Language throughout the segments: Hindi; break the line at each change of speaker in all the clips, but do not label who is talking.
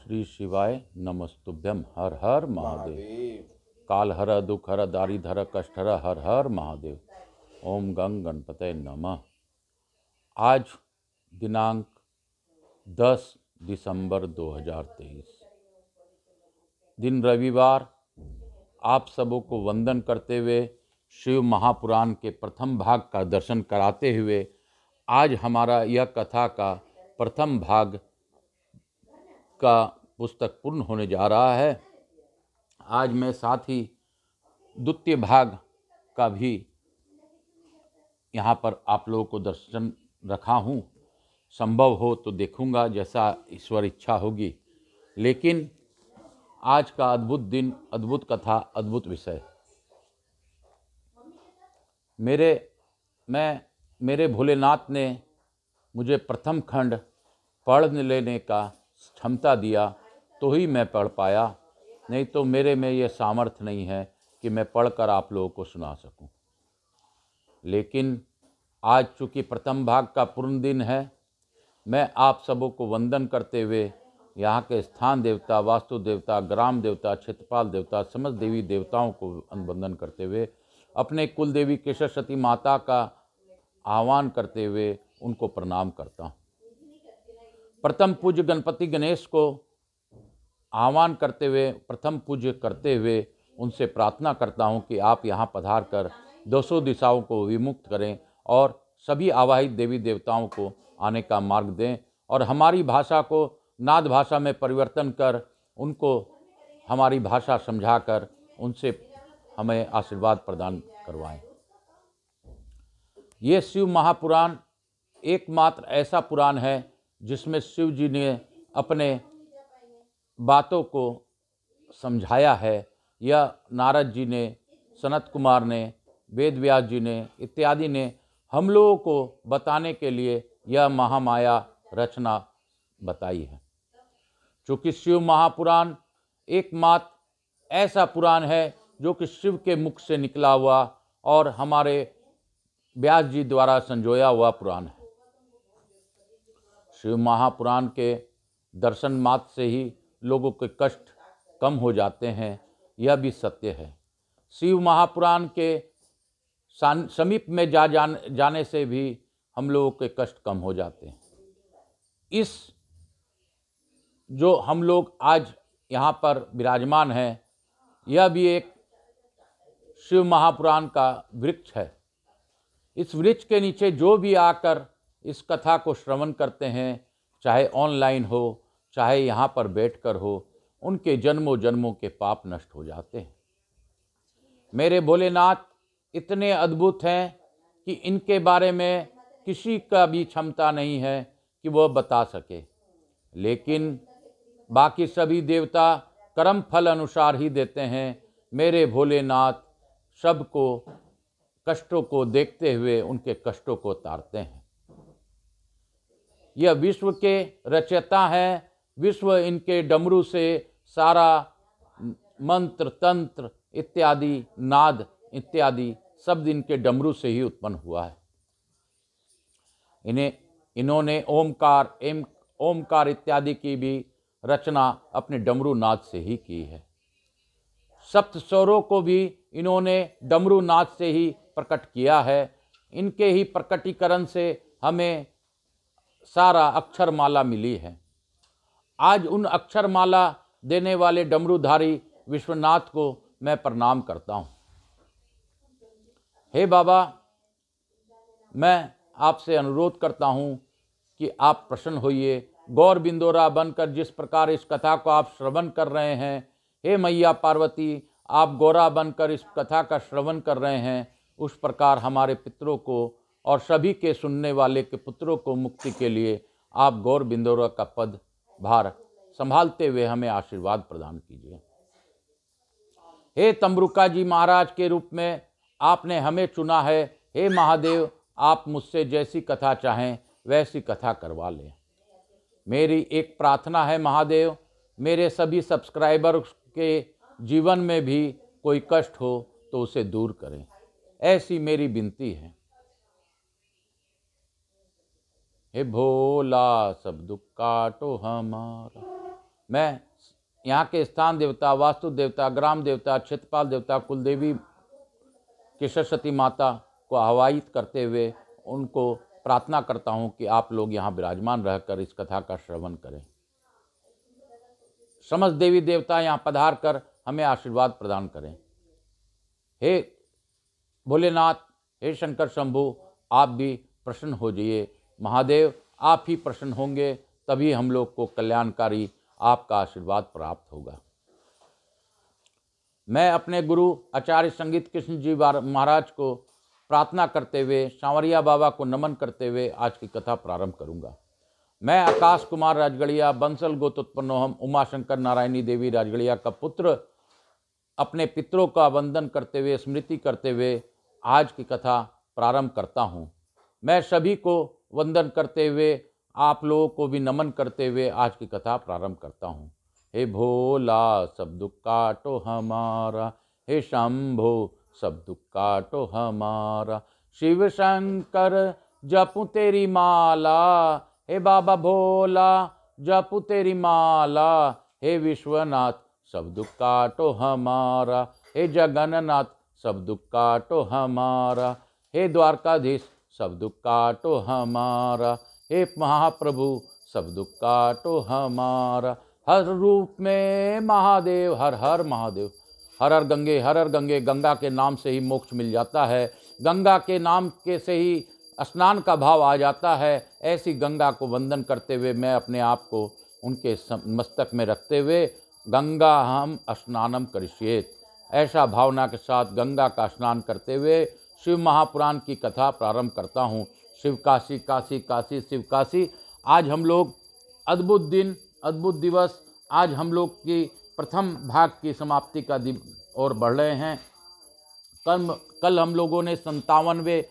श्री शिवाय नमस्तुभ्यम। हर हर महादेव। काल हर दुख हर दारिधर कष्ट हर हर हर महादेव। ओम गंग गणपतये नमः। आज दिनांक 10 दिसंबर 2023, दिन रविवार। आप सबों को वंदन करते हुए शिव महापुराण के प्रथम भाग का दर्शन कराते हुए आज हमारा यह कथा का प्रथम भाग का पुस्तक पूर्ण होने जा रहा है। आज मैं साथ ही द्वितीय भाग का भी यहाँ पर आप लोगों को दर्शन रखा हूँ। संभव हो तो देखूँगा, जैसा ईश्वर इच्छा होगी। लेकिन आज का अद्भुत दिन, अद्भुत कथा, अद्भुत विषय। मेरे भोलेनाथ ने मुझे प्रथम खंड पढ़ लेने का क्षमता दिया तो ही मैं पढ़ पाया, नहीं तो मेरे में ये सामर्थ्य नहीं है कि मैं पढ़कर आप लोगों को सुना सकूं। लेकिन आज चूँकि प्रथम भाग का पूर्ण दिन है, मैं आप सबों को वंदन करते हुए यहाँ के स्थान देवता, वास्तु देवता, ग्राम देवता, क्षेत्रपाल देवता, समस्त देवी देवताओं को वंदन करते हुए अपने कुल देवी केशरसती माता का आह्वान करते हुए उनको प्रणाम करता हूँ। प्रथम पूज्य गणपति गणेश को आह्वान करते हुए, प्रथम पूज्य करते हुए उनसे प्रार्थना करता हूँ कि आप यहाँ पधार कर 200 दिशाओं को विमुक्त करें और सभी आवाहित देवी देवताओं को आने का मार्ग दें और हमारी भाषा को नाद भाषा में परिवर्तन कर उनको हमारी भाषा समझाकर उनसे हमें आशीर्वाद प्रदान करवाएं। ये शिव महापुराण एकमात्र ऐसा पुराण है जिसमें शिव जी ने अपने बातों को समझाया है। यह नारद जी ने, सनत कुमार ने, वेद व्यास जी ने इत्यादि ने हम लोगों को बताने के लिए यह महामाया रचना बताई है। चूँकि शिव महापुराण एकमात्र ऐसा पुराण है जो कि शिव के मुख से निकला हुआ और हमारे व्यास जी द्वारा संजोया हुआ पुराण है। शिव महापुराण के दर्शन मात्र से ही लोगों के कष्ट कम हो जाते हैं, यह भी सत्य है। शिव महापुराण के समीप में जाने से भी हम लोगों के कष्ट कम हो जाते हैं। इस जो हम लोग आज यहाँ पर विराजमान हैं, यह भी एक शिव महापुराण का वृक्ष है। इस वृक्ष के नीचे जो भी आकर इस कथा को श्रवण करते हैं, चाहे ऑनलाइन हो चाहे यहाँ पर बैठकर हो, उनके जन्मों जन्मों के पाप नष्ट हो जाते हैं। मेरे भोलेनाथ इतने अद्भुत हैं कि इनके बारे में किसी का भी क्षमता नहीं है कि वह बता सके। लेकिन बाकी सभी देवता कर्म फल अनुसार ही देते हैं। मेरे भोलेनाथ सबको कष्टों को देखते हुए उनके कष्टों को तारते हैं। यह विश्व के रचयिता हैं। विश्व इनके डमरू से सारा मंत्र, तंत्र इत्यादि, नाद इत्यादि शब्द इनके डमरू से ही उत्पन्न हुआ है। इन्होंने ओमकार इत्यादि की भी रचना अपने डमरू नाद से ही की है। सप्त स्वरों को भी इन्होंने डमरू नाद से ही प्रकट किया है। इनके ही प्रकटीकरण से हमें सारा अक्षरमाला मिली है। आज उन अक्षरमाला देने वाले डमरूधारी विश्वनाथ को मैं प्रणाम करता हूँ। हे बाबा, मैं आपसे अनुरोध करता हूँ कि आप प्रसन्न होइए। गौर बिंदोरा बनकर जिस प्रकार इस कथा को आप श्रवण कर रहे हैं, हे मैया पार्वती, आप गौरा बनकर इस कथा का श्रवण कर रहे हैं, उस प्रकार हमारे पितरों को और सभी के सुनने वाले के पुत्रों को मुक्ति के लिए आप गौर बिंदोरा का पद भार संभालते हुए हमें आशीर्वाद प्रदान कीजिए। हे तम्बरुका जी महाराज के रूप में आपने हमें चुना है। हे महादेव, आप मुझसे जैसी कथा चाहें वैसी कथा करवा लें। मेरी एक प्रार्थना है महादेव, मेरे सभी सब्सक्राइबर के जीवन में भी कोई कष्ट हो तो उसे दूर करें, ऐसी मेरी विनती है। हे भोला, सब दुख काटो हमारा, मैं यहाँ के स्थान देवता, वास्तु देवता, ग्राम देवता, क्षेत्रपाल देवता, कुलदेवी की सरस्वती माता को आह्वाहित करते हुए उनको प्रार्थना करता हूँ कि आप लोग यहाँ विराजमान रहकर इस कथा का श्रवण करें। समस्त देवी देवता यहाँ पधार कर हमें आशीर्वाद प्रदान करें। हे भोलेनाथ, हे शंकर शंभु, आप भी प्रसन्न हो जाइए। महादेव, आप ही प्रसन्न होंगे तभी हम लोग को कल्याणकारी आपका आशीर्वाद प्राप्त होगा। मैं अपने गुरु आचार्य संगीत कृष्ण जी महाराज को प्रार्थना करते हुए, सांवरिया बाबा को नमन करते हुए आज की कथा प्रारंभ करूंगा। मैं आकाश कुमार राजगढ़िया, बंसल गोत्रोत्पन्नोहम, उमाशंकर नारायणी देवी राजगढ़िया का पुत्र, अपने पितरों का वंदन करते हुए, स्मृति करते हुए आज की कथा प्रारंभ करता हूं। मैं सभी को वंदन करते हुए, आप लोगों को भी नमन करते हुए आज की कथा प्रारंभ करता हूं। हे भोला, सब दुख काटो हमारा, हे शंभो, सब दुख काटो हमारा, शिव शंकर जपू तेरी माला, हे बाबा भोला जपू तेरी माला, हे विश्वनाथ सब दुख काटो हमारा, हे जगन्नाथ सब दुख काटो हमारा, हे द्वारकाधीश सब दुख काटो हमारा, हे महाप्रभु सब दुख काटो हमारा। हर रूप में महादेव, हर हर महादेव। हर हर गंगे, हर हर गंगे। गंगा के नाम से ही मोक्ष मिल जाता है, गंगा के नाम के से ही स्नान का भाव आ जाता है। ऐसी गंगा को वंदन करते हुए मैं अपने आप को उनके मस्तक में रखते हुए गंगा हम स्नानम करिष्येत, ऐसा भावना के साथ गंगा का स्नान करते हुए शिव महापुराण की कथा प्रारंभ करता हूँ। शिव काशी, काशी काशी, शिव काशी। आज हम लोग अद्भुत दिन, अद्भुत दिवस, आज हम लोग की प्रथम भाग की समाप्ति का ओर बढ़ रहे हैं। कल हम लोगों ने 57वें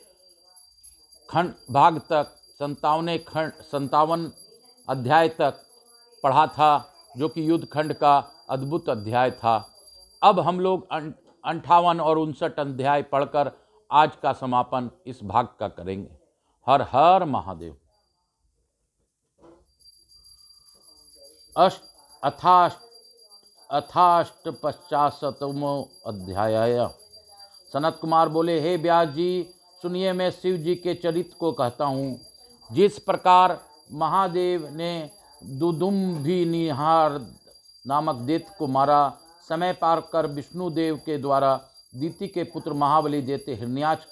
खंड भाग तक, 57 अध्याय तक पढ़ा था, जो कि युद्ध खंड का अद्भुत अध्याय था। अब हम लोग 58 और 59 अध्याय पढ़कर आज का समापन इस भाग का करेंगे। हर हर महादेव। अथाष्टपचाशतमो अध्याय। सनत कुमार बोले, हे व्यास जी सुनिए, मैं शिव जी के चरित्र को कहता हूँ। जिस प्रकार महादेव ने दुदुम्भिनिहार नामक दैत्य को मारा, समय पार कर विष्णुदेव के द्वारा दिति के पुत्र महाबली दैत्य हिरण्याक्ष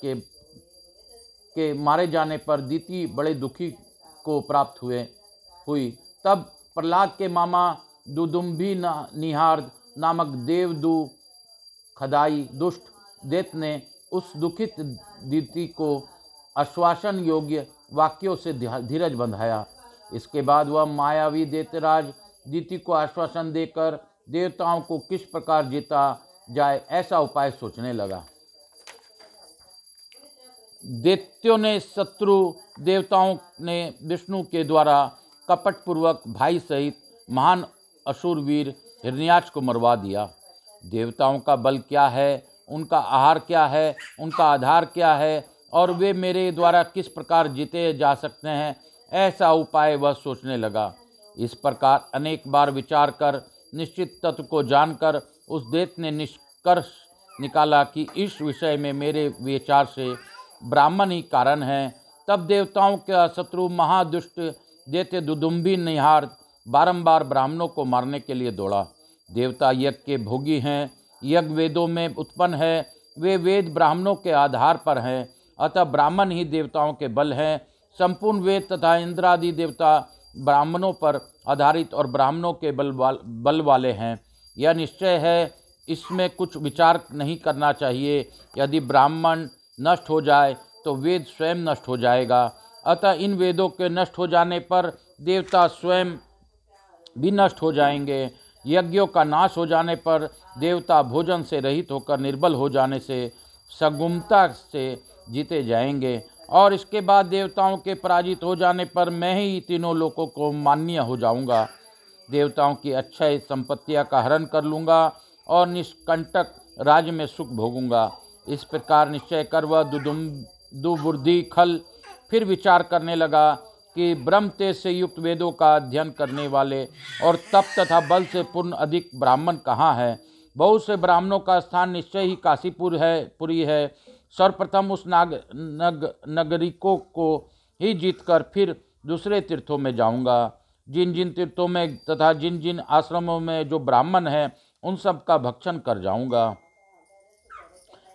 के मारे जाने पर दिति बड़े दुखी को प्राप्त हुई। तब प्रहलाद के मामा दुदुम्भिनिहार नामक देवदू खदाई दुष्ट दैत्य ने उस दुखित दिति को आश्वासन योग्य वाक्यों से धीरज बंधाया। इसके बाद वह मायावी दैत्यराज दिति को आश्वासन देकर देवताओं को किस प्रकार जीता जाए ऐसा उपाय सोचने लगा। दैत्यों ने, शत्रु देवताओं ने विष्णु के द्वारा कपटपूर्वक भाई सहित महान असुरवीर हिरण्याक्ष को मरवा दिया। देवताओं का बल क्या है, उनका आहार क्या है, उनका आधार क्या है और वे मेरे द्वारा किस प्रकार जीते जा सकते हैं, ऐसा उपाय वह सोचने लगा। इस प्रकार अनेक बार विचार कर निश्चित तत्व को जानकर उस दैत्य ने निष्कर्ष निकाला कि इस विषय में मेरे विचार से ब्राह्मण ही कारण हैं। तब देवताओं का शत्रु महादुष्ट दैत्य दुदुम्भिनिहार बारंबार ब्राह्मणों को मारने के लिए दौड़ा। देवता यज्ञ के भोगी हैं, यज्ञ वेदों में उत्पन्न है, वे वेद ब्राह्मणों के आधार पर हैं, अतः ब्राह्मण ही देवताओं के बल हैं। संपूर्ण वेद तथा इंद्रादि देवता ब्राह्मणों पर आधारित और ब्राह्मणों के बल वाले हैं। यह निश्चय है, इसमें कुछ विचार नहीं करना चाहिए। यदि ब्राह्मण नष्ट हो जाए तो वेद स्वयं नष्ट हो जाएगा, अतः इन वेदों के नष्ट हो जाने पर देवता स्वयं भी नष्ट हो जाएंगे। यज्ञों का नाश हो जाने पर देवता भोजन से रहित होकर निर्बल हो जाने से सगुमता से जीते जाएंगे, और इसके बाद देवताओं के पराजित हो जाने पर मैं ही तीनों लोकों को मान्य हो जाऊंगा। देवताओं की अक्षय संपत्तियां का हरण कर लूँगा और निष्कंटक राज्य में सुख भोगूंगा। इस प्रकार निश्चय कर वह दुबुद्धि खल फिर विचार करने लगा कि ब्रह्म तेज से युक्त वेदों का अध्ययन करने वाले और तप तथा बल से पूर्ण अधिक ब्राह्मण कहाँ है। बहुत से ब्राह्मणों का स्थान निश्चय ही काशीपुर है पुरी है। सर्वप्रथम उस नगरिकों को ही जीतकर फिर दूसरे तीर्थों में जाऊंगा। जिन जिन तीर्थों में तथा जिन जिन आश्रमों में जो ब्राह्मण हैं उन सब का भक्षण कर जाऊंगा।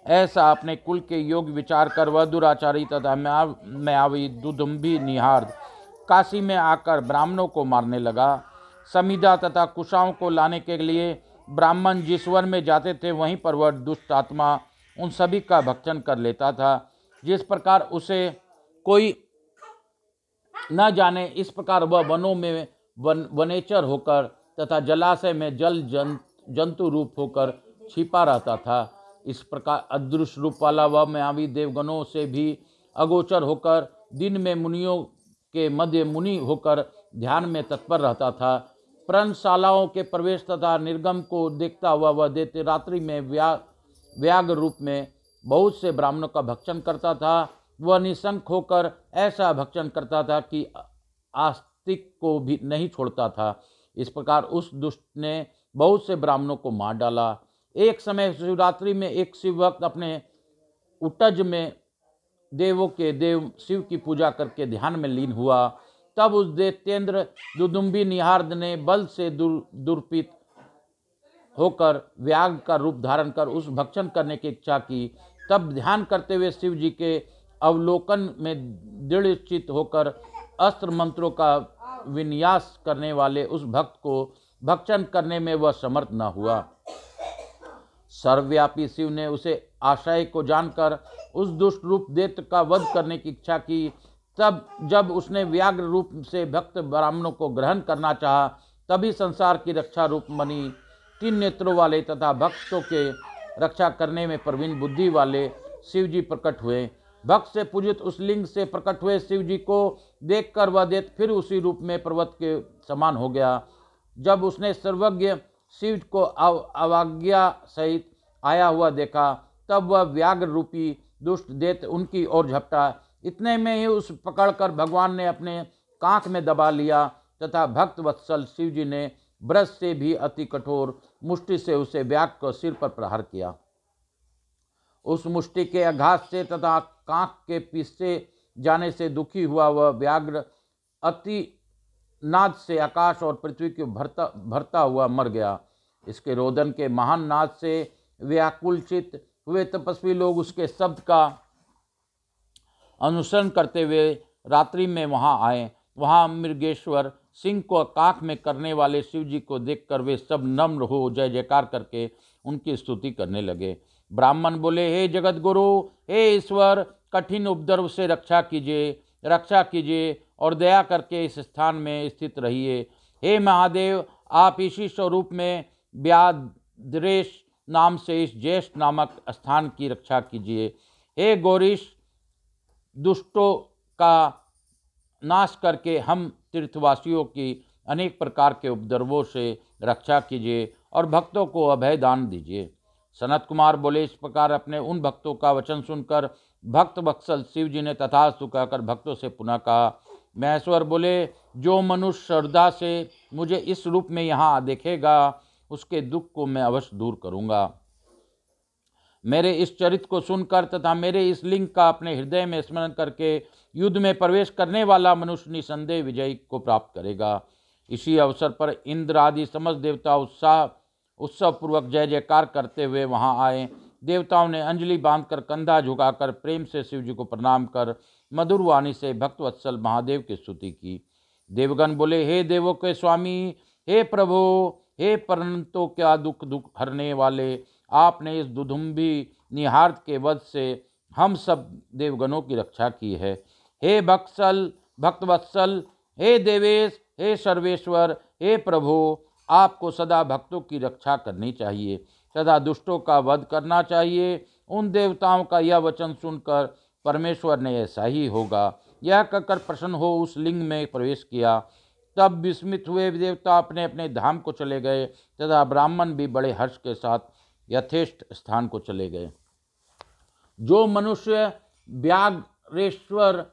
ऐसा अपने कुल के योग विचार कर वह दुराचारी तथा मायावी दुदुम्बी निहार्द काशी में आकर ब्राह्मणों को मारने लगा। समीधा तथा कुशाओं को लाने के लिए ब्राह्मण जिस वन में जाते थे वहीं पर वह दुष्ट आत्मा उन सभी का भक्षण कर लेता था। जिस प्रकार उसे कोई न जाने इस प्रकार वह वनों में वनेचर होकर तथा जलाशय में जल जंतु रूप होकर छिपा रहता था। इस प्रकार अदृश्य रूप वाला वह मायावी देवगणों से भी अगोचर होकर दिन में मुनियों के मध्य मुनि होकर ध्यान में तत्पर रहता था। पर्णशालाओं के प्रवेश तथा निर्गम को देखता हुआ वह देते रात्रि में व्याघ्र रूप में बहुत से ब्राह्मणों का भक्षण करता था। वह निशंक होकर ऐसा भक्षण करता था कि आस्तिक को भी नहीं छोड़ता था। इस प्रकार उस दुष्ट ने बहुत से ब्राह्मणों को मार डाला। एक समय शिवरात्रि में एक शिव भक्त अपने उटज में देवों के देव शिव की पूजा करके ध्यान में लीन हुआ। तब उस दैत्येंद्र दुदुम्बी निहार्द ने बल से दुर्पित होकर व्याघ्र का रूप धारण कर उस भक्षण करने की इच्छा की। तब ध्यान करते हुए शिव जी के अवलोकन में दृढ़ चित्त होकर अस्त्र मंत्रों का विन्यास करने वाले उस भक्त को भक्षण करने में वह समर्थ न हुआ। सर्वव्यापी शिव ने उसे आशय को जानकर उस दुष्ट रूप दैत्य का वध करने की इच्छा की। तब जब उसने व्याघ्र रूप से भक्त ब्राह्मणों को ग्रहण करना चाहा, तभी संसार की रक्षा रूप मणि 3 नेत्रों वाले तथा भक्तों के रक्षा करने में प्रवीण बुद्धि वाले शिव जी प्रकट हुए। भक्त से पूजित उस लिंग से प्रकट हुए शिव जी को देखकर वह दैत्य फिर उसी रूप में पर्वत के समान हो गया। जब उसने सर्वज्ञ शिव को अवज्ञा सहित आया हुआ देखा, तब वह व्याघ्र रूपी दुष्ट दैत्य उनकी ओर झपटा। इतने में ही उस पकड़कर भगवान ने अपने कांख में दबा लिया तथा भक्त वत्सल शिव जी ने ब्रश से भी अति कठोर मुष्टि से उसे व्याघ्र को सिर पर प्रहार किया। उस मुष्टि के आघात से तथा कांख के पीछे जाने से दुखी हुआ वह व्याघ्र अति नाद से आकाश और पृथ्वी को भरता हुआ मर गया। इसके रोदन के महान नाद से व्याकुलचित हुए तपस्वी लोग उसके शब्द का अनुसरण करते हुए रात्रि में वहां आए। वहां मृगेश्वर सिंह को काख में करने वाले शिव जी को देखकर वे सब नम्र हो जय जयकार करके उनकी स्तुति करने लगे। ब्राह्मण बोले, हे जगत गुरु, हे ईश्वर, कठिन उपद्रव से रक्षा कीजिए और दया करके इस स्थान में स्थित रहिए। हे महादेव, आप इसी स्वरूप में व्याद्रेश नाम से इस ज्येष्ठ नामक स्थान की रक्षा कीजिए। हे गौरीश, दुष्टों का नाश करके हम तीर्थवासियों की अनेक प्रकार के उपद्रवों से रक्षा कीजिए और भक्तों को अभय दान दीजिए। सनत कुमार बोले, इस प्रकार अपने उन भक्तों का वचन सुनकर भक्त वत्सल शिव जी ने तथास्तु कहकर भक्तों से पुनः कहा। महेश्वर बोले, जो मनुष्य श्रद्धा से मुझे इस रूप में यहाँ देखेगा उसके दुख को मैं अवश्य दूर करूँगा। मेरे इस चरित्र को सुनकर तथा मेरे इस लिंग का अपने हृदय में स्मरण करके युद्ध में प्रवेश करने वाला मनुष्य निसंदेह विजय को प्राप्त करेगा। इसी अवसर पर इंद्र आदि समस्त देवता उत्सव पूर्वक जय जयकार करते हुए वहां आए। देवताओं ने अंजलि बांधकर कंधा झुकाकर प्रेम से शिव जी को प्रणाम कर मधुर वाणी से भक्तवत्सल महादेव की स्तुति की। देवगण बोले, हे देवों के स्वामी, हे प्रभु, हे परंतु क्या दुख हरने वाले, आपने इस दुदुम्बी निहार्द के वध से हम सब देवगणों की रक्षा की है। हे भक्तवत्सल, हे देवेश, हे सर्वेश्वर, हे प्रभु, आपको सदा भक्तों की रक्षा करनी चाहिए, सदा दुष्टों का वध करना चाहिए। उन देवताओं का यह वचन सुनकर परमेश्वर ने ऐसा ही होगा यह कहकर प्रसन्न हो उस लिंग में प्रवेश किया। तब विस्मित हुए देवता अपने अपने धाम को चले गए तथा ब्राह्मण भी बड़े हर्ष के साथ यथेष्ट स्थान को चले गए। जो मनुष्य व्याघ्रेश्वर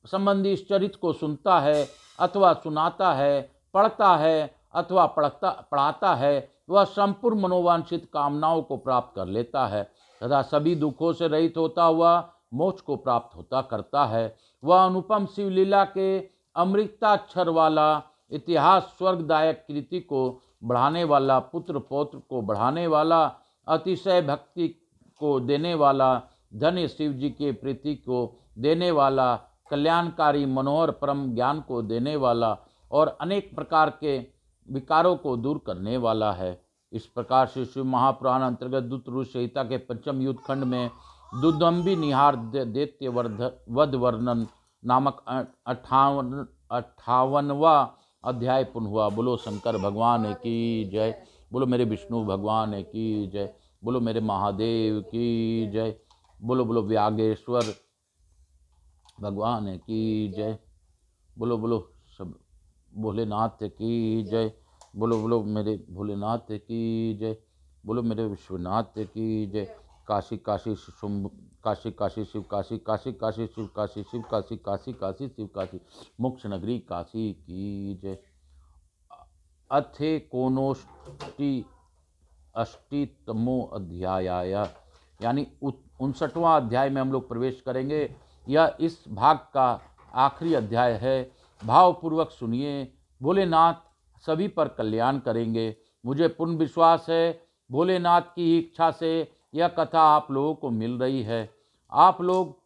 संबंधी इस चरित्र को सुनता है अथवा सुनाता है, पढ़ता है अथवा पढ़ाता है, वह संपूर्ण मनोवांछित कामनाओं को प्राप्त कर लेता है तथा सभी दुखों से रहित होता हुआ मोक्ष को प्राप्त होता करता है। वह अनुपम शिवलीला के अमृताक्षर वाला इतिहास, स्वर्गदायक कृति को बढ़ाने वाला, पुत्र पौत्र को बढ़ाने वाला, अतिशय भक्ति को देने वाला, धन्य शिव जी के प्रीति को देने वाला, कल्याणकारी मनोहर परम ज्ञान को देने वाला और अनेक प्रकार के विकारों को दूर करने वाला है। इस प्रकार से शिव महापुराण अंतर्गत दूतरूप संहिता के पंचम युद्ध खंड में दुदंबी निहार दैत्य वध वर्णन नामक 58वां अध्याय पूर्ण हुआ। बोलो शंकर भगवान की जय, बोलो मेरे विष्णु भगवान की जय, बोलो मेरे महादेव की जय, बोलो बोलो व्यागेश्वर भगवान की जय, बोलो बोलो सब भोलेनाथ की जय, बोलो बोलो मेरे भोलेनाथ की जय, बोलो मेरे विश्वनाथ की जय। काशी काशी शुंभ, काशी काशी शिव काशी, काशी काशी शिव काशी, शिव काशी काशी काशी शिव काशी, मोक्ष नगरी काशी की जय। अथे कोनोष्टि अष्टितमो अध्याय, यानी 59वां अध्याय में हम लोग प्रवेश करेंगे। यह इस भाग का आखिरी अध्याय है। भावपूर्वक सुनिए। भोलेनाथ सभी पर कल्याण करेंगे। मुझे पूर्ण विश्वास है भोलेनाथ की इच्छा से यह कथा आप लोगों को मिल रही है। आप लोग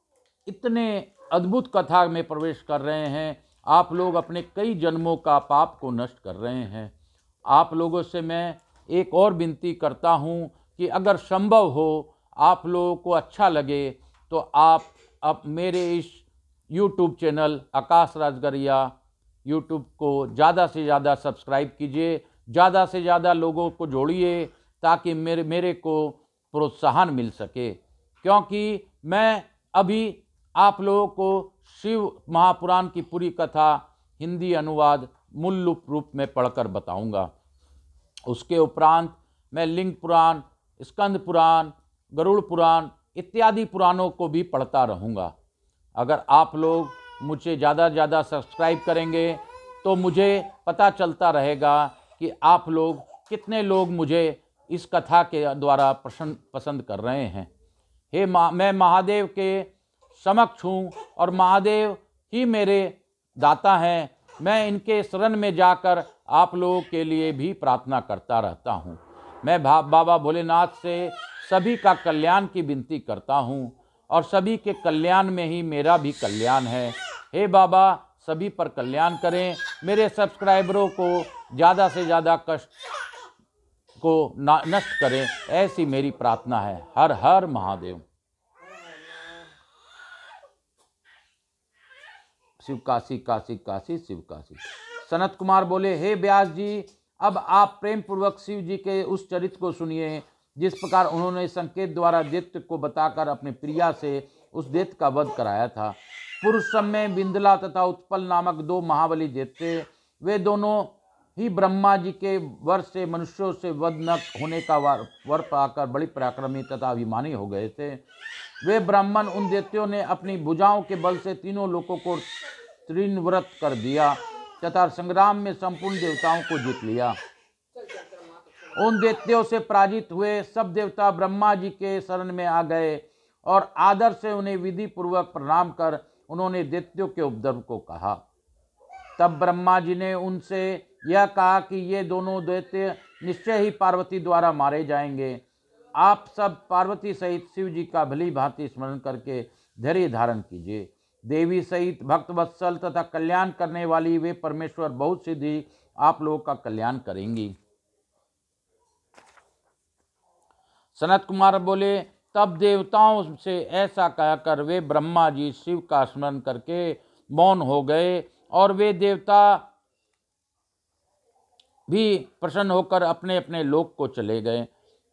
इतने अद्भुत कथा में प्रवेश कर रहे हैं। आप लोग अपने कई जन्मों का पाप को नष्ट कर रहे हैं। आप लोगों से मैं एक और विनती करता हूँ कि अगर संभव हो, आप लोगों को अच्छा लगे तो आप अब मेरे इस YouTube चैनल आकाश राजगरिया YouTube को ज़्यादा से ज़्यादा सब्सक्राइब कीजिए, ज़्यादा से ज़्यादा लोगों को जोड़िए ताकि मेरे को प्रोत्साहन मिल सके। क्योंकि मैं अभी आप लोगों को शिव महापुराण की पूरी कथा हिंदी अनुवाद मूल रूप में पढ़कर बताऊंगा। उसके उपरांत मैं लिंग पुराण, स्कंद पुराण, गरुड़ पुराण इत्यादि पुराणों को भी पढ़ता रहूँगा। अगर आप लोग मुझे ज़्यादा से ज़्यादा सब्सक्राइब करेंगे तो मुझे पता चलता रहेगा कि आप लोग कितने लोग मुझे इस कथा के द्वारा पसंद कर रहे हैं। मैं महादेव के समक्ष हूँ और महादेव ही मेरे दाता हैं। मैं इनके शरण में जाकर आप लोगों के लिए भी प्रार्थना करता रहता हूँ। मैं बाबा भोलेनाथ से सभी का कल्याण की विनती करता हूँ और सभी के कल्याण में ही मेरा भी कल्याण है। हे बाबा, सभी पर कल्याण करें। मेरे सब्सक्राइबरों को ज़्यादा से ज़्यादा कष्ट को नष्ट करें, ऐसी मेरी प्रार्थना है। हर हर महादेव। शिव काशी काशी काशी शिव काशी। सनत कुमार बोले, हे व्यास जी, अब आप प्रेम पूर्वक शिव जी के उस चरित्र को सुनिए जिस प्रकार उन्होंने संकेत द्वारा दैत्य को बताकर अपने प्रिया से उस दैत्य का वध कराया था। पूर्व समय बिंदला तथा उत्पल नामक दो महाबली दैत्य, वे दोनों ही ब्रह्मा जी के वर से मनुष्यों से वध न होने का वर पाकर बड़ी पराक्रमी तथा अभिमानी हो गए थे। वे ब्राह्मण उन दैत्यों ने अपनी भुजाओं के बल से तीनों लोकों को तृणव्रत कर दिया तथा संग्राम में संपूर्ण देवताओं को जीत लिया। उन दैत्यों से पराजित हुए सब देवता ब्रह्मा जी के शरण में आ गए और आदर से उन्हें विधि पूर्वक प्रणाम कर उन्होंने दैत्यों के उपद्रव को कहा। तब ब्रह्मा जी ने उनसे यह कहा कि ये दोनों दैत्य निश्चय ही पार्वती द्वारा मारे जाएंगे। आप सब पार्वती सहित शिव जी का भली भांति स्मरण करके धैर्य धारण कीजिए। देवी सहित भक्त वत्सल तथा कल्याण करने वाली वे परमेश्वर बहुत सिद्धि आप लोगों का कल्याण करेंगी। सनत कुमार बोले, तब देवताओं से ऐसा कहकर वे ब्रह्मा जी शिव का स्मरण करके मौन हो गए और वे देवता भी प्रसन्न होकर अपने अपने लोक को चले गए।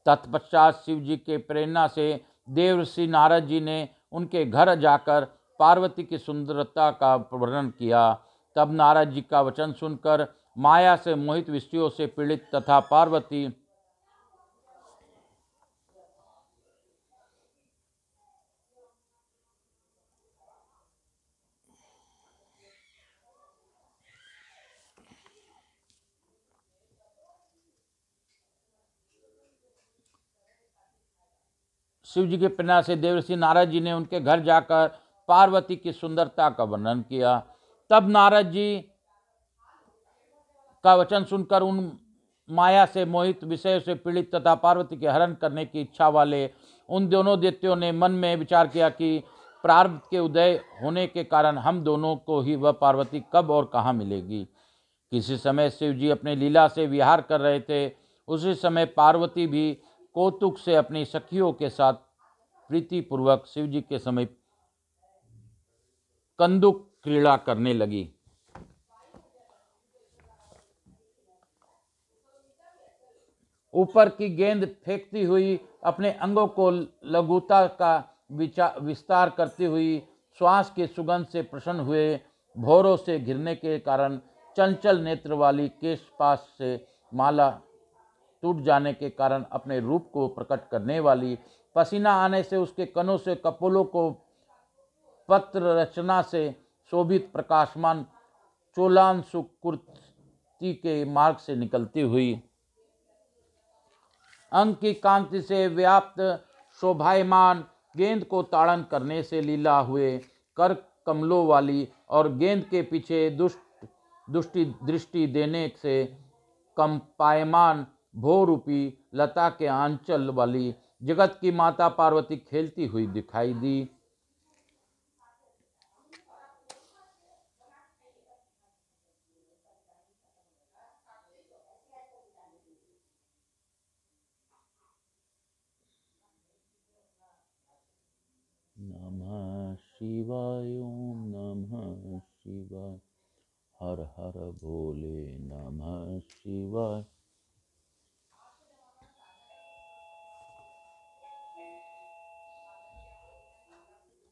तत्पश्चात शिव जी के प्रेरणा से देवर्षि नारद जी ने उनके घर जाकर पार्वती की सुंदरता का वर्णन किया। तब नारद जी का वचन सुनकर माया से मोहित विषयों से पीड़ित तथा पार्वती शिव जी के प्रेरणा से देवर्षि नारद जी ने उनके घर जाकर पार्वती की सुंदरता का वर्णन किया। तब नारद जी का वचन सुनकर उन माया से मोहित, विषय से पीड़ित तथा पार्वती के हरण करने की इच्छा वाले उन दोनों दैत्यों ने मन में विचार किया कि प्रारब्ध के उदय होने के कारण हम दोनों को ही वह पार्वती कब और कहाँ मिलेगी। किसी समय शिव जी अपने लीला से विहार कर रहे थे। उसी समय पार्वती भी कौतुक से अपनी सखियों के साथ प्रीतिपूर्वक शिव जी के समीप कंदुक क्रीड़ा करने लगी। ऊपर की गेंद फेंकती हुई, अपने अंगों को लघुता का विस्तार करती हुई, श्वास की सुगंध से प्रसन्न हुए, भौरों से घिरने के कारण चंचल नेत्र वाली, केशपाश से माला टूट जाने के कारण अपने रूप को प्रकट करने वाली, पसीना आने से उसके कनों से कपोलों को पत्र रचना से शोभित प्रकाशमान चोलांशु कुर्ती के मार्ग से निकलती हुई, अंग की कांति से व्याप्त शोभायमान गेंद को ताड़न करने से लीला हुए कर कमलों वाली और गेंद के पीछे दुष्टि दृष्टि देने से कंपायमान भोरूपी लता के आंचल वाली जगत की माता पार्वती खेलती हुई दिखाई दी। नमः शिवाय, ओम नमः शिवाय, हर हर भोले नमः शिवाय।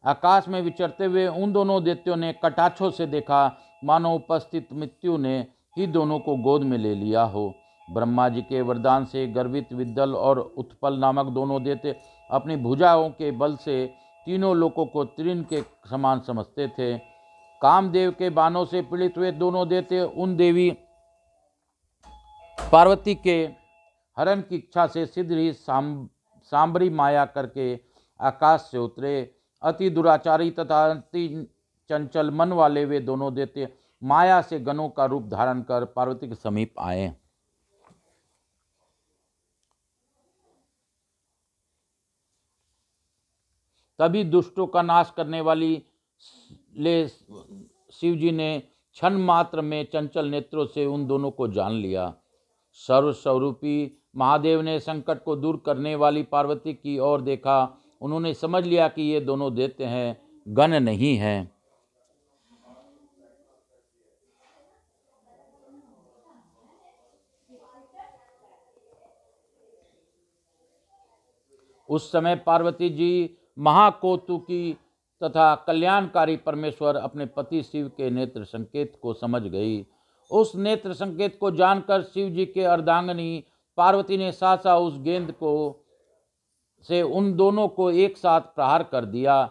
आकाश में विचरते हुए उन दोनों दैत्यों ने कटाक्षों से देखा, मानो उपस्थित मृत्यु ने ही दोनों को गोद में ले लिया हो। ब्रह्मा जी के वरदान से गर्वित विद्दल और उत्पल नामक दोनों दैत्य अपनी भुजाओं के बल से तीनों लोकों को तृण के समान समझते थे। कामदेव के बाणों से पीड़ित हुए दोनों दैत्य उन देवी पार्वती के हरण की इच्छा से शीघ्र ही सांबरी माया करके आकाश से उतरे। अति दुराचारी तथा अति चंचल मन वाले वे दोनों दैत्य माया से गणों का रूप धारण कर पार्वती के समीप आए। तभी दुष्टों का नाश करने वाली ले शिव जी ने क्षण मात्र में चंचल नेत्रों से उन दोनों को जान लिया। सर्वस्वरूपी महादेव ने संकट को दूर करने वाली पार्वती की ओर देखा। उन्होंने समझ लिया कि ये दोनों दैत्य हैं, गण नहीं हैं। उस समय पार्वती जी महाकौतुकी तथा कल्याणकारी परमेश्वर अपने पति शिव के नेत्र संकेत को समझ गई। उस नेत्र संकेत को जानकर शिव जी के अर्धांगिनी पार्वती ने सहसा उस गेंद को से उन दोनों को एक साथ प्रहार कर दिया।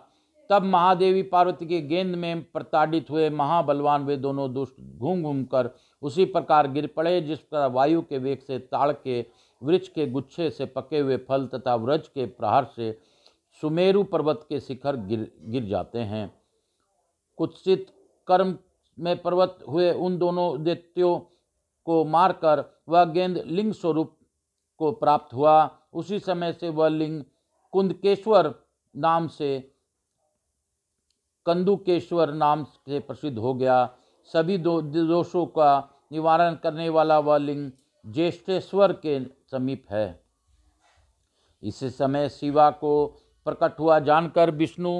तब महादेवी पार्वती के गेंद में प्रताड़ित हुए महाबलवान वे दोनों दुष्ट घूम घूम कर उसी प्रकार गिर पड़े जिस तरह वायु के वेग से ताड़ के वृक्ष के गुच्छे से पके हुए फल तथा व्रज के प्रहार से सुमेरु पर्वत के शिखर गिर जाते हैं। कुत्सित कर्म में पर्वत हुए उन दोनों दैत्यों को मारकर वह गेंद लिंग स्वरूप को प्राप्त हुआ। उसी समय से वह लिंग कुंदकेश्वर नाम से कंदुकेश्वर नाम से प्रसिद्ध हो गया। सभी दोषों का निवारण करने वाला वह लिंग ज्येष्ठेश्वर के समीप है। इस समय शिवा को प्रकट हुआ जानकर विष्णु,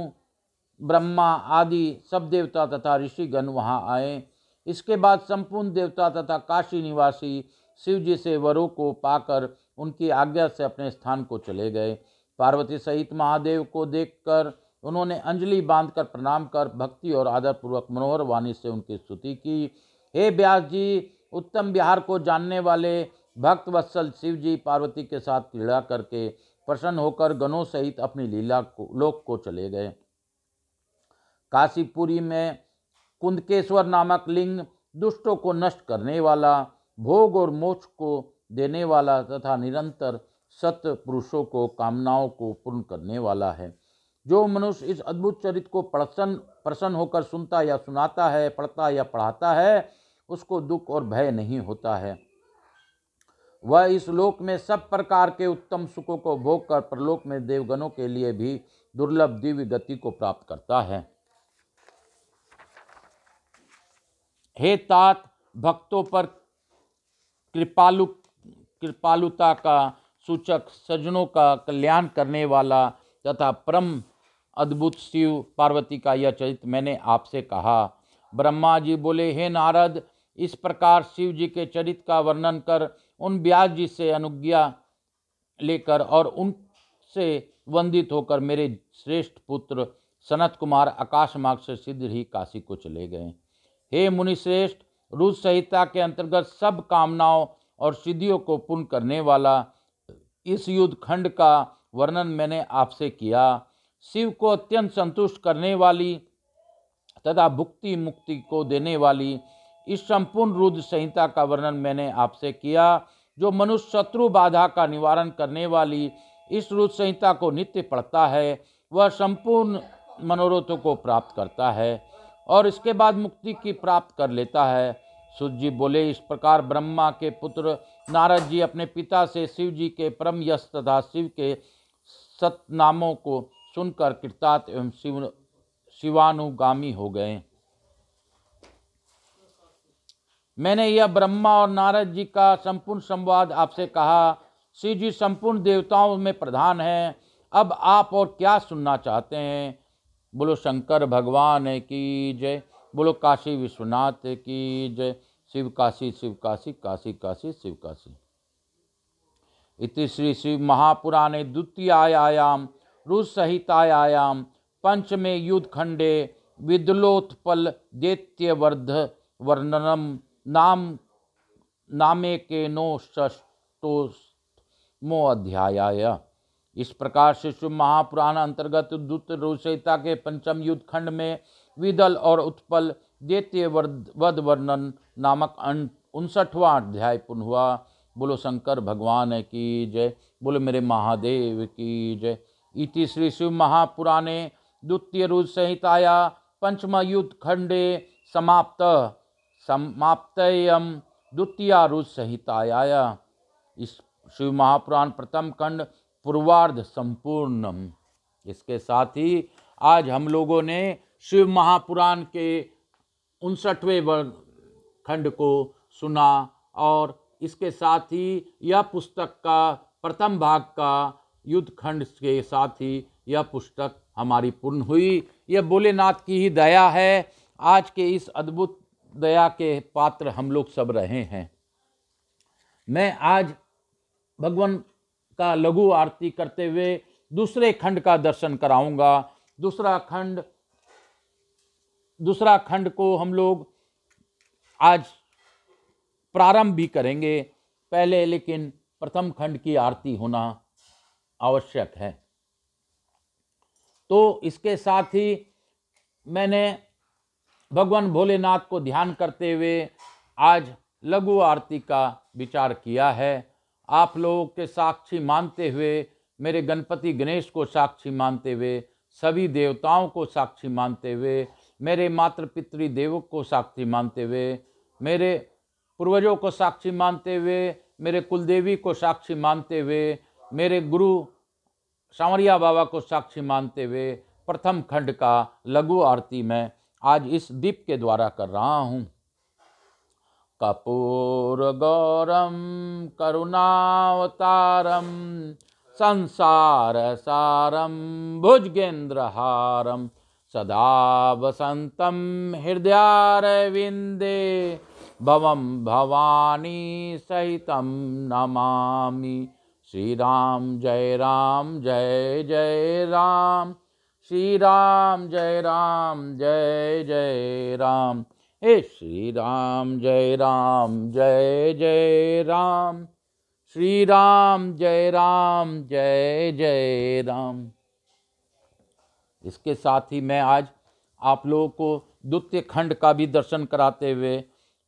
ब्रह्मा आदि सब देवता तथा ऋषिगण वहां आए। इसके बाद संपूर्ण देवता तथा काशी निवासी शिव जी से वरों को पाकर उनकी आज्ञा से अपने स्थान को चले गए। पार्वती सहित महादेव को देखकर उन्होंने अंजलि बांधकर प्रणाम कर भक्ति और आदरपूर्वक मनोहर वाणी से उनकी स्तुति की। हे व्यास जी, उत्तम विहार को जानने वाले भक्त वत्सल शिव जी पार्वती के साथ क्रीड़ा करके प्रसन्न होकर गणों सहित अपनी लीला लोक को चले गए। काशीपुरी में कुंदकेश्वर नामक लिंग दुष्टों को नष्ट करने वाला, भोग और मोक्ष को देने वाला तथा निरंतर सत्य पुरुषों को कामनाओं को पूर्ण करने वाला है। जो मनुष्य इस अद्भुत चरित्र को प्रसन्न होकर सुनता या सुनाता है, पढ़ता या पढ़ाता है, उसको दुख और भय नहीं होता है। वह इस लोक में सब प्रकार के उत्तम सुखों को भोग कर परलोक में देवगणों के लिए भी दुर्लभ दिव्य गति को प्राप्त करता है। हे तात, भक्तों पर कृपालुता का सूचक, सज्जनों का कल्याण करने वाला तथा परम अद्भुत शिव पार्वती का यह चरित्र मैंने आपसे कहा। ब्रह्मा जी बोले, हे नारद, इस प्रकार शिव जी के चरित्र का वर्णन कर उन व्यास जी से अनुज्ञा लेकर और उनसे वंदित होकर मेरे श्रेष्ठ पुत्र सनत कुमार आकाश मार्ग से शीघ्र ही काशी को चले गए। हे मुनि श्रेष्ठ, रुद्र संहिता के अंतर्गत सब कामनाओं और सिद्धियों को पूर्ण करने वाला इस युद्ध खंड का वर्णन मैंने आपसे किया। शिव को अत्यंत संतुष्ट करने वाली तथा भुक्ति मुक्ति को देने वाली इस संपूर्ण रुद्र संहिता का वर्णन मैंने आपसे किया। जो मनुष्य शत्रु बाधा का निवारण करने वाली इस रुद्र संहिता को नित्य पढ़ता है, वह संपूर्ण मनोरथों को प्राप्त करता है और इसके बाद मुक्ति की प्राप्त कर लेता है। सूत जी बोले, इस प्रकार ब्रह्मा के पुत्र नारद जी अपने पिता से शिव जी के परम यश तथा शिव के सतनामों को सुनकर कृतार्थ एवं शिवानुगामी हो गए। मैंने यह ब्रह्मा और नारद जी का संपूर्ण संवाद आपसे कहा। शिव जी संपूर्ण देवताओं में प्रधान हैं। अब आप और क्या सुनना चाहते हैं? बोलो शंकर भगवान की जय, बोलो काशी विश्वनाथ की जय। शिव काशी काशी काशी शिव काशी। इति श्री शिव महापुराणे द्वितीयायाम रुद्र संहितायाम पंचमे युद्ध खंडे विदलोत्पल दैत्यवर्ध वर्णनम नामेकेनो षष्ठोमो अध्याय। इस प्रकार से शिव महापुराण अंतर्गत द्वितीय रुद्र संहिता के पंचम युद्ध खंड में विदल और उत्पल दैत्य वध वर्णन नामक 59वां अध्याय पूर्ण हुआ। बोलो शंकर भगवान की जय, बोलो मेरे महादेव की जय। इति श्री शिव महापुराणे द्वितीय रुद्र संहिताया पंचम युद्ध खंडे समाप्तयम् द्वितीया रुद्र संहिताया। इस शिव महापुराण प्रथम खंड पूर्वार्ध संपूर्णम। इसके साथ ही आज हम लोगों ने शिव महापुराण के 59वें खंड को सुना और इसके साथ ही यह पुस्तक का प्रथम भाग का युद्ध खंड के साथ ही यह पुस्तक हमारी पूर्ण हुई। यह भोलेनाथ की ही दया है। आज के इस अद्भुत दया के पात्र हम लोग सब रहे हैं। मैं आज भगवान का लघु आरती करते हुए दूसरे खंड का दर्शन कराऊंगा। दूसरा खंड को हम लोग आज प्रारंभ भी करेंगे पहले, लेकिन प्रथम खंड की आरती होना आवश्यक है। तो इसके साथ ही मैंने भगवान भोलेनाथ को ध्यान करते हुए आज लघु आरती का विचार किया है। आप लोगों के साक्षी मानते हुए, मेरे गणपति गणेश को साक्षी मानते हुए, सभी देवताओं को साक्षी मानते हुए, मेरे मातृ पितृ देवों को साक्षी मानते हुए, मेरे पूर्वजों को साक्षी मानते हुए, मेरे कुलदेवी को साक्षी मानते हुए, मेरे गुरु सांवरिया बाबा को साक्षी मानते हुए प्रथम खंड का लघु आरती मैं आज इस दीप के द्वारा कर रहा हूँ। कपूर गौरम करुणावतारम संसार सारम भुजगेंद्रहारम सदा वसंतम हृदयारविंदे भवम भवानी सहितम नमामि। श्री राम जय राम जय जय राम, श्री राम जय राम जय जय राम। हे श्री राम जय जय राम, श्री राम जय राम। इसके साथ ही मैं आज आप लोगों को द्वितीय खंड का भी दर्शन कराते हुए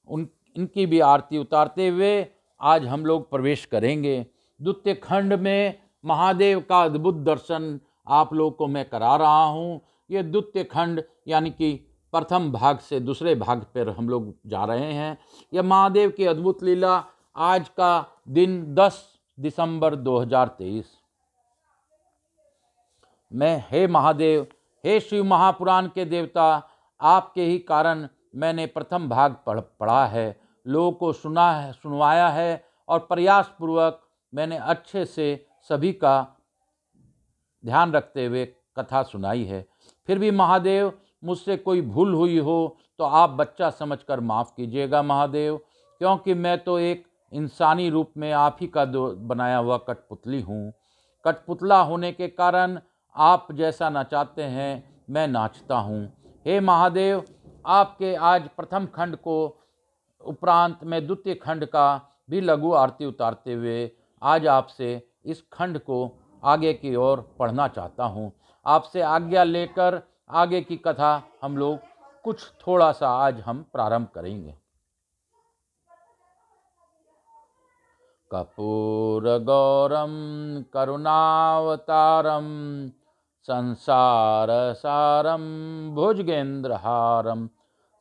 इनकी भी आरती उतारते हुए आज हम लोग प्रवेश करेंगे। द्वितीय खंड में महादेव का अद्भुत दर्शन आप लोगों को मैं करा रहा हूँ। ये द्वितीय खंड यानी कि प्रथम भाग से दूसरे भाग पर हम लोग जा रहे हैं। यह महादेव की अद्भुत लीला। आज का दिन 10 दिसंबर 2023। मैं हे महादेव, हे शिव महापुराण के देवता, आपके ही कारण मैंने प्रथम भाग पढ़ा है, लोगों को सुनवाया है और प्रयासपूर्वक मैंने अच्छे से सभी का ध्यान रखते हुए कथा सुनाई है। फिर भी महादेव मुझसे कोई भूल हुई हो तो आप बच्चा समझकर माफ़ कीजिएगा महादेव, क्योंकि मैं तो एक इंसानी रूप में आप ही का बनाया हुआ कठपुतली हूँ। कठपुतला होने के कारण आप जैसा नचाते हैं मैं नाचता हूँ। हे महादेव, आपके आज प्रथम खंड को उपरांत मैं द्वितीय खंड का भी लघु आरती उतारते हुए आज आपसे इस खंड को आगे की ओर पढ़ना चाहता हूँ। आपसे आज्ञा लेकर आगे की कथा हम लोग कुछ थोड़ा सा आज हम प्रारंभ करेंगे। कर्पूरगौरम करुणावतारम संसारसारं भुजगेन्द्रहारं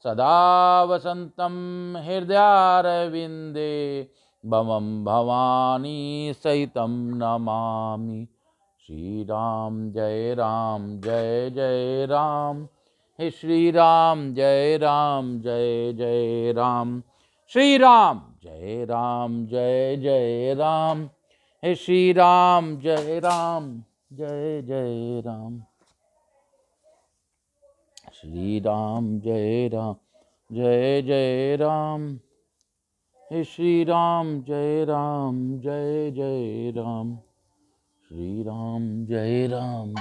सदा वसन्तं हृदयारविन्दे भवं भवानी सहितं नमामि। श्री राम जय जय राम, हे श्री राम जय जय राम, श्री राम जय जय राम, हे श्री राम जय जय राम, श्री राम जय जय राम, हे श्री राम जय जय राम, श्री राम जय राम।